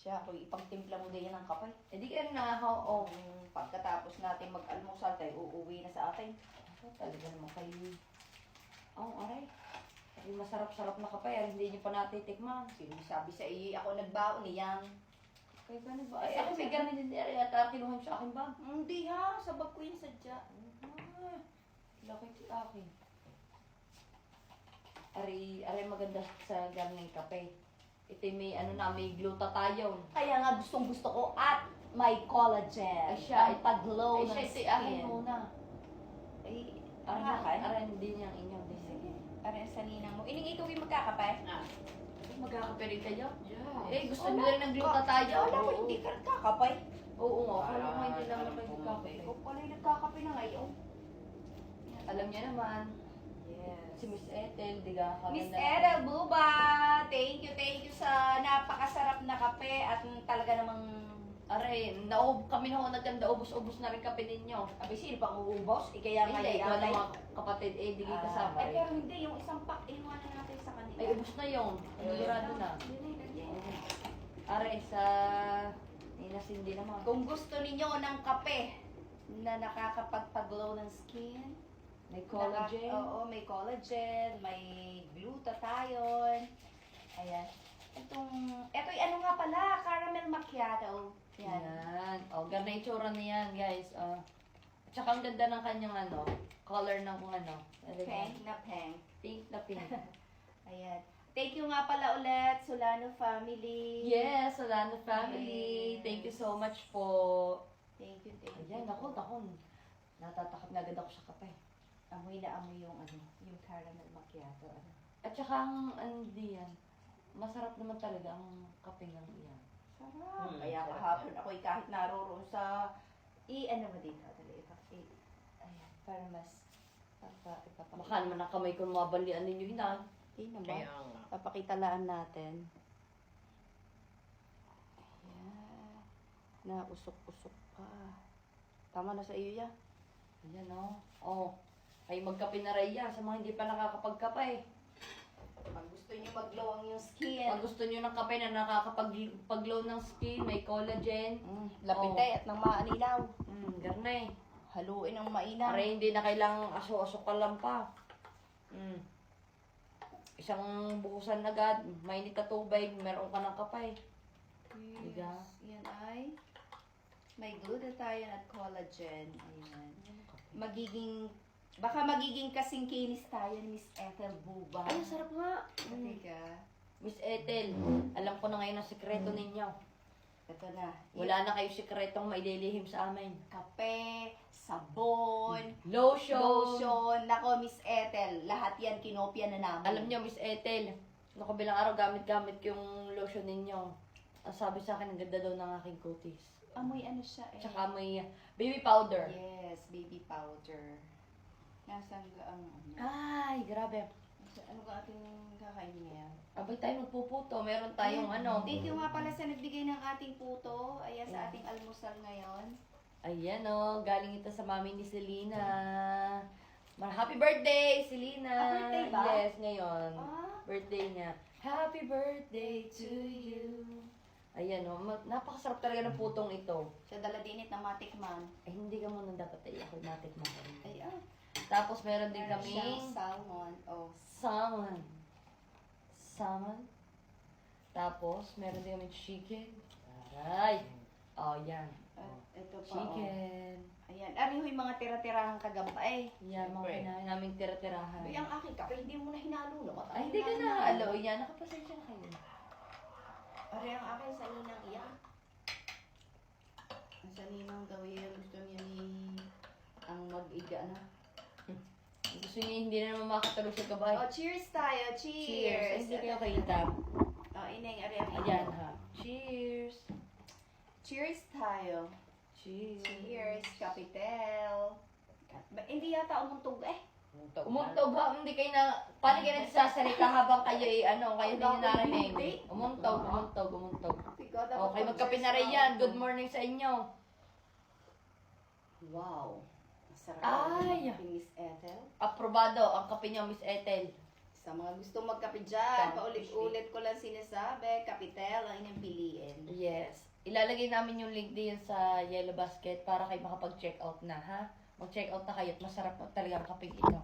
Siya, kung ipagtimpla mo din yan ng kapay. Eh di ka na, oo. Pagkatapos natin mag-almusal tayo, uuwi na sa atin. Talaga naman kayo. Aray. Ay, masarap-sarap na kapay. Hindi niyo pa natitikman. Sinasabi sa iyo, ako nagbaon niyan. Kaya ba na ba? Ay, ako may ganun din. Ay, at kinuha sa akin bag. Hindi ha, sa bag ko yun sadya. Ah, laki si akin. Aray maganda sa ganung kape. Ito may may glutathione. Kaya nga gustong gusto ko at may collagen. Ay, siya, ang pag-glow Ay, ng siya, skin. akin muna. Ay, Aray, hindi niyang inyo. Sige, aray sa ninang mo. Ining ikaw yung magkakapay? Magkakape rin kayo? Yeah. Eh, gusto nyo rin ng glutathione? Wala ko, hindi ka nagkakapay. Oo nga, akala ko hindi lang naman nagkakape. Ikaw pala yung nagkakape na ngayon. Alam niya naman, Yes. si Miss Ethel, di ka Miss Edel Buba, thank you sa napakasarap na kape at talaga namang Aray, kami na ho nagkanda, ubos-ubos na rin kape ninyo. abi sino pang uubos? Kaya nga Hindi, ikaw yan ay... lang mga kapatid, di kita kasama Ay, rin. pero hindi, yung isang pack, inuwan na natin sa kanila. Ay, ubos na yun. Sigurado na. Yun ay, ganyan. Aray, sa Ninasindi naman. Kung gusto ninyo ng kape na nakakapagpaglow ng skin, May collagen. oo, may collagen, may glutathione. Ayan. Ito ano nga pala, caramel macchiato. Yan. Yan. O, ganda yung tsura niyan, guys. At saka ang ganda ng kanyang color ng kung ano. Pink na pink. Pink na pink. Ayan. Thank you nga pala ulit, Solano family. Yes, Solano family. Yes. Thank you so much po. Thank you. Ayan, ako. Natatakot na agad ako sa kape. Amoy na amoy yung caramel macchiato. Ano. At saka hindi yan. Masarap naman talaga ang kape ng iyan. Sarap. Kaya kahapon ako'y kahit naroroon sa ano mo dito, dali ito. Ayan, para mas ipapakita. Baka naman ang kamay ko mabalian ninyo inan. Naman. Kaya nga. Papakitalaan natin. Ayan. Nausok-usok pa. Tama na sa iyo ya. Ayan ay magkape na rin yan sa mga hindi pa nakakapagkape. Pag gusto niyo mag-glow ang yung skin. Pag gusto nyo ng kape na nakakapag-glow ng skin, may collagen. Lapite at ng maanilaw. Garnay. Haluin ang mainam. Para hindi na kailangang aso-aso ka lang pa. Isang bukusan agad, mainit na tubig, meron ka ng kapay. Diga? Yan ay may glutathione at collagen. Ayan. Baka magiging kasing kinis tayo ni Miss Ethel Buba. Ay, sarap nga. Teka. Miss Ethel, alam ko na ngayon ang sikreto ninyo. Ito na. Wala na kayo sikretong maililihim sa amin. Kape, sabon, Lotion! Nako, Miss Ethel, lahat yan kinopya na namin. Alam nyo, Miss Ethel, kabilang araw gamit-gamit ko yung lotion ninyo. Ang sabi sa akin, ang ganda daw ng aking cuties. Amoy ano siya eh. Tsaka may baby powder. Yes, baby powder. Nasaan ka ang Ay, grabe. ano ka ating kakainin ngayon? Abay tayo magpuputo. Meron tayong Thank you nga pala sa nagbigay ng ating puto. Ayan, sa ating almusal ngayon. Ayan galing ito sa mami ni Selena. Happy birthday, Selena! Birthday ba? Yes, ngayon. Ah. Birthday niya. Happy birthday to you. Ayan napakasarap talaga ng putong ito. Siya dala dinit na matikman. Ay, hindi ka muna dapat ako natikman ko rin. Ay, Tapos meron din siyang kaming salmon. Oh, salmon. Salmon. Tapos meron din kaming chicken. Aray! Yan. ito pa. Chicken. Ayan. Ari yung mga tira-tirahang kagambay. Yan, mga kinain naming tira-tirahan. Ay, ang aking kape, hindi mo na hinalo, no? Ay, hindi ka na. Alo, yan. Nakapasensya na kayo. Ari ang aking sa ninang iyan. Ang sa ninang gawin, gusto niya ni ang mag-iga na. Gusto niya hindi na naman makatulog sa gabay. Oh, cheers tayo! Ay, Cheers! hindi kayo kita. Oh, ineng, ari ang Ayan ha. Cheers. Cheers tayo! Cheers. Cheers! Kapitel! Hindi yata umuntog eh. Umuntog ha, hindi kayo na, paano kayo nagsasalita habang kayo kayo hindi nyo narinig. Umuntog. Okay, magkape na rin yan. Good morning sa inyo. Wow! Masarap Ay! ang Miss Ethel. Aprobado ang kape niyo, Miss Ethel. Sa mga gustong magkape dyan, paulit-ulit ko lang sinasabi, Kapitel ang inyong piliin. Yes. ilalagay namin yung link din sa Yellow Basket para kayo makapag-check out na, ha? Mag-check out na kayo at masarap na talagang kapig ito.